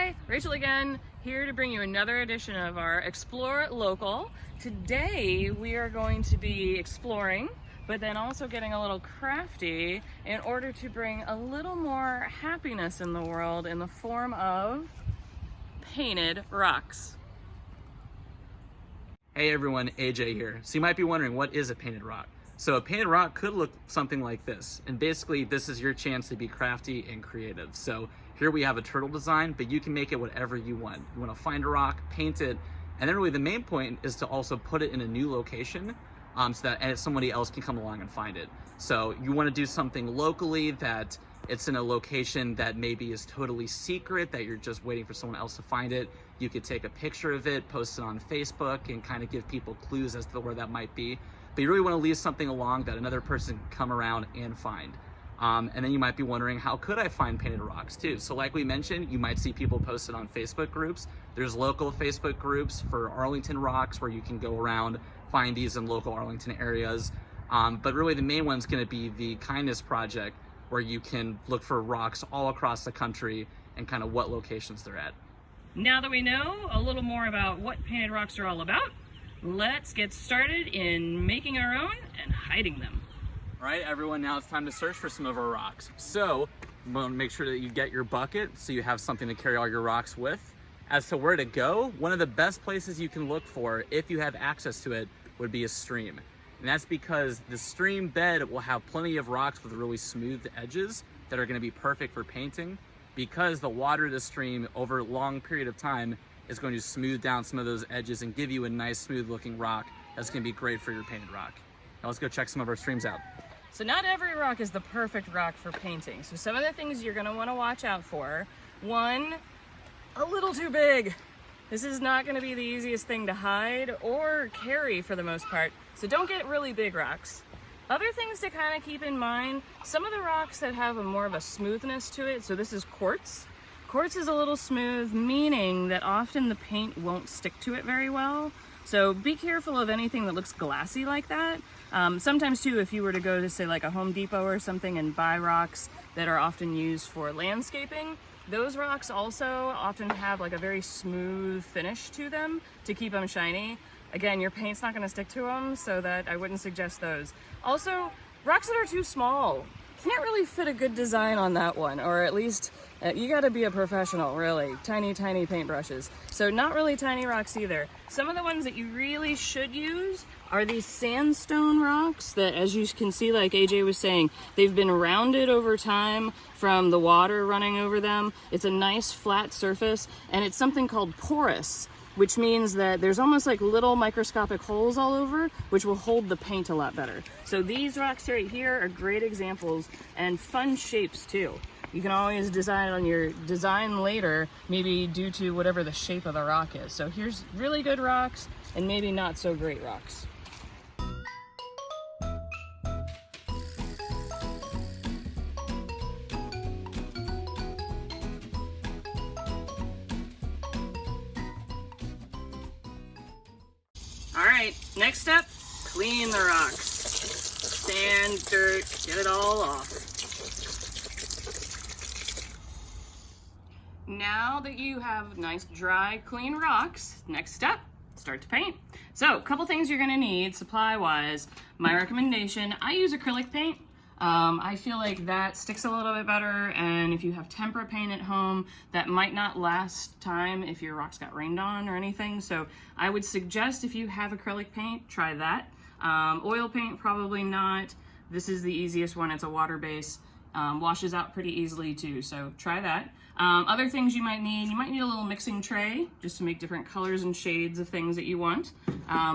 Hi, Rachel again, here to bring you another edition of our Explore Local. Today we are going to be exploring, but then also getting a little crafty in order to bring a little more happiness in the world in the form of painted rocks. Hey everyone, AJ here. So you might be wondering, what is a painted rock? So a painted rock could look something like this. And basically this is your chance to be crafty and creative. So here we have a turtle design, but you can make it whatever you want. You want to find a rock, paint it, and then really the main point is to also put it in a new location so that somebody else can come along and find it. So you want to do something locally that it's in a location that maybe is totally secret, that you're just waiting for someone else to find it. You could take a picture of it, post it on Facebook, and kind of give people clues as to where that might be. But you really want to leave something along that another person can come around and find. And then you might be wondering, how could I find painted rocks too? So like we mentioned, you might see people posted on Facebook groups. There's local Facebook groups for Arlington rocks where you can go around, find these in local Arlington areas. But really the main one's going to be the Kindness Project, where you can look for rocks all across the country and kind of what locations they're at. Now that we know a little more about what painted rocks are all about, let's get started in making our own and hiding them. All right, everyone, now it's time to search for some of our rocks. So you want to make sure that you get your bucket so you have something to carry all your rocks with. As to where to go, one of the best places you can look for, if you have access to it, would be a stream. And that's because the stream bed will have plenty of rocks with really smooth edges that are going to be perfect for painting, because the water of the stream over a long period of time is going to smooth down some of those edges and give you a nice smooth looking rock that's going to be great for your painted rock. Now let's go check some of our streams out. So not every rock is the perfect rock for painting. So some of the things you're going to want to watch out for. One, a little too big. This is not going to be the easiest thing to hide or carry for the most part. So don't get really big rocks. Other things to kind of keep in mind, some of the rocks that have more of a smoothness to it, so this is quartz. Quartz is a little smooth, meaning that often the paint won't stick to it very well. So be careful of anything that looks glassy like that. Sometimes too, if you were to go to say like a Home Depot or something and buy rocks that are often used for landscaping, those rocks also often have like a very smooth finish to them to keep them shiny. Again, your paint's not going to stick to them, so that I wouldn't suggest those. Also, rocks that are too small can't really fit a good design on that one, or at least you got to be a professional, really. Tiny, tiny paintbrushes. So not really tiny rocks either. Some of the ones that you really should use are these sandstone rocks that, as you can see, like AJ was saying, they've been rounded over time from the water running over them. It's a nice flat surface, and it's something called porous, which means that there's almost like little microscopic holes all over, which will hold the paint a lot better. So these rocks right here are great examples, and fun shapes too. You can always decide on your design later, maybe due to whatever the shape of the rock is. So here's really good rocks and maybe not so great rocks. All right, next step, clean the rocks. Sand, dirt, get it all off. Now that you have nice, dry, clean rocks, next step, start to paint. So, a couple things you're gonna need supply-wise. My recommendation, I use acrylic paint. I feel like that sticks a little bit better, and if you have tempera paint at home, that might not last time if your rocks got rained on or anything. So I would suggest, if you have acrylic paint, try that. Oil paint, probably not. This is the easiest one. It's a water base. Washes out pretty easily too, so try that. Other things you might need a little mixing tray just to make different colors and shades of things that you want.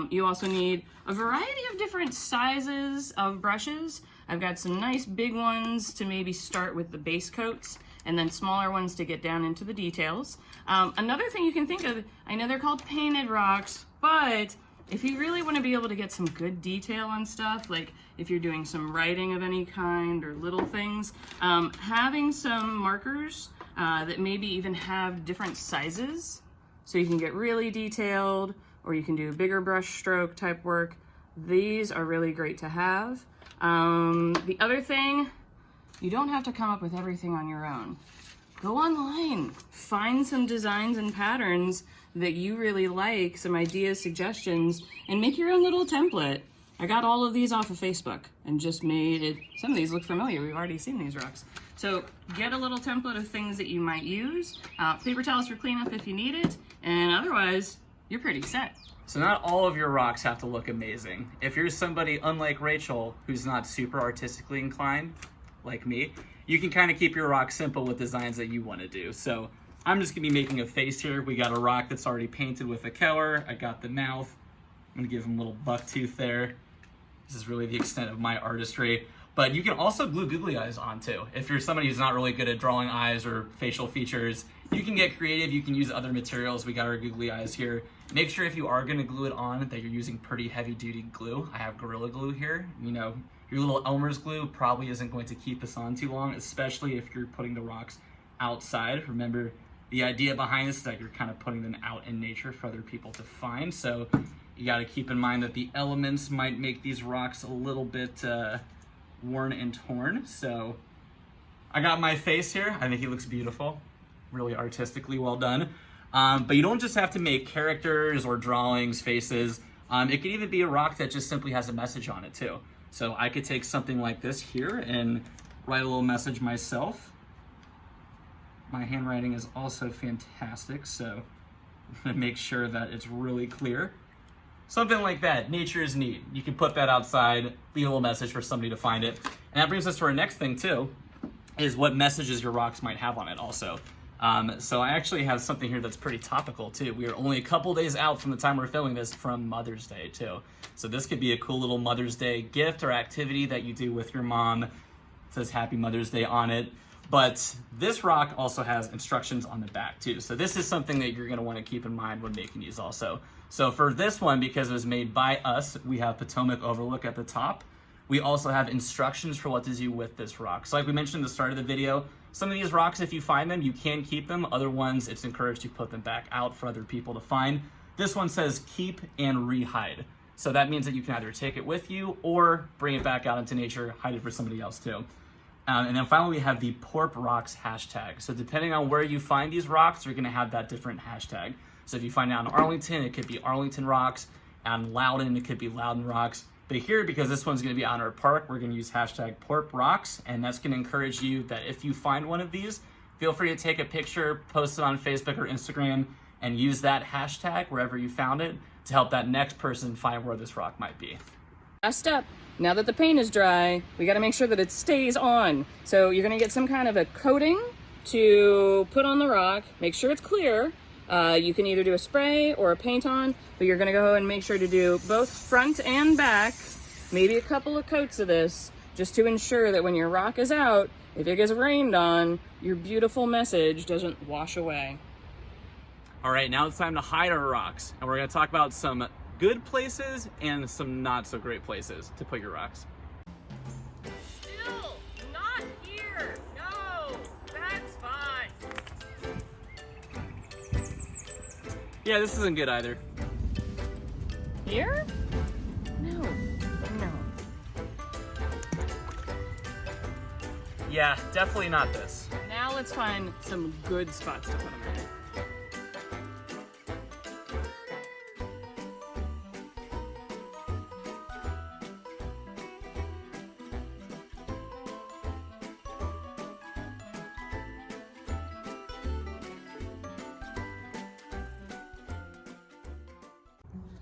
You also need a variety of different sizes of brushes. I've got some nice big ones to maybe start with the base coats, and then smaller ones to get down into the details. Another thing you can think of, I know they're called painted rocks, but if you really want to be able to get some good detail on stuff, like if you're doing some writing of any kind or little things, having some markers that maybe even have different sizes, so you can get really detailed, or you can do bigger brush stroke type work, these are really great to have. The other thing, you don't have to come up with everything on your own. go online, find some designs and patterns that you really like, some ideas, suggestions, and make your own little template. I got all of these off of Facebook and just made it. Some of these look familiar. We've already seen these rocks. So get a little template of things that you might use. Paper towels for cleanup if you need it, and otherwise, you're pretty set. So not all of your rocks have to look amazing. If you're somebody unlike Rachel, who's not super artistically inclined, like me, you can kind of keep your rock simple with designs that you want to do. So I'm just gonna be making a face here. We got a rock that's already painted with a color. I got the mouth. I'm gonna give him a little buck tooth there. This is really the extent of my artistry. But you can also glue googly eyes onto. If you're somebody who's not really good at drawing eyes or facial features, you can get creative. You can use other materials. We got our googly eyes here. Make sure if you are gonna glue it on that you're using pretty heavy duty glue. I have Gorilla Glue here. You know, your little Elmer's glue probably isn't going to keep this on too long, especially if you're putting the rocks outside. Remember, the idea behind this is that you're kind of putting them out in nature for other people to find. So you got to keep in mind that the elements might make these rocks a little bit worn and torn. So I got my face here. I think he looks beautiful, really artistically well done. But you don't just have to make characters or drawings, faces. It could even be a rock that just simply has a message on it too. So I could take something like this here and write a little message myself. My handwriting is also fantastic, so I'm gonna make sure that it's really clear. Something like that. Nature is neat. You can put that outside, leave a little message for somebody to find it. And that brings us to our next thing too, is what messages your rocks might have on it also. So I actually have something here that's pretty topical too. We are only a couple days out from the time we're filming this from Mother's Day too. So this could be a cool little Mother's Day gift or activity that you do with your mom. It says Happy Mother's Day on it. But this rock also has instructions on the back too. So this is something that you're gonna wanna keep in mind when making these also. So for this one, because it was made by us, we have Potomac Overlook at the top. We also have instructions for what to do with this rock. So like we mentioned at the start of the video, some of these rocks, if you find them, you can keep them. Other ones, it's encouraged you put them back out for other people to find. This one says keep and re-hide. So that means that you can either take it with you or bring it back out into nature, hide it for somebody else too. And then finally, we have the Porp Rocks hashtag. So depending on where you find these rocks, you're gonna have that different hashtag. So if you find it out in Arlington, it could be Arlington Rocks. Out in Loudon, it could be Loudon Rocks. But here, because this one's gonna be out in our park, we're gonna use hashtag Porp Rocks. And that's gonna encourage you that if you find one of these, feel free to take a picture, post it on Facebook or Instagram, and use that hashtag wherever you found it to help that next person find where this rock might be. Last step, now that the paint is dry, we gotta make sure that it stays on. So you're gonna get some kind of a coating to put on the rock, make sure it's clear. You can either do a spray or a paint on, but you're gonna go and make sure to do both front and back, maybe a couple of coats of this, just to ensure that when your rock is out, if it gets rained on, your beautiful message doesn't wash away. All right, now it's time to hide our rocks. And we're gonna talk about some good places and some not so great places to put your rocks. Still not here. No, that's fine. Yeah, this isn't good either. Here? No. Yeah, definitely not this. Now let's find some good spots to put them in.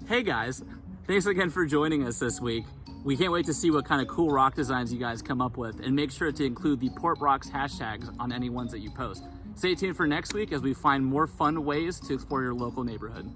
Hey guys, thanks again for joining us this week. We can't wait to see what kind of cool rock designs you guys come up with, and make sure to include the Porp Rocks hashtags on any ones that you post. Stay tuned for next week as we find more fun ways to explore your local neighborhood.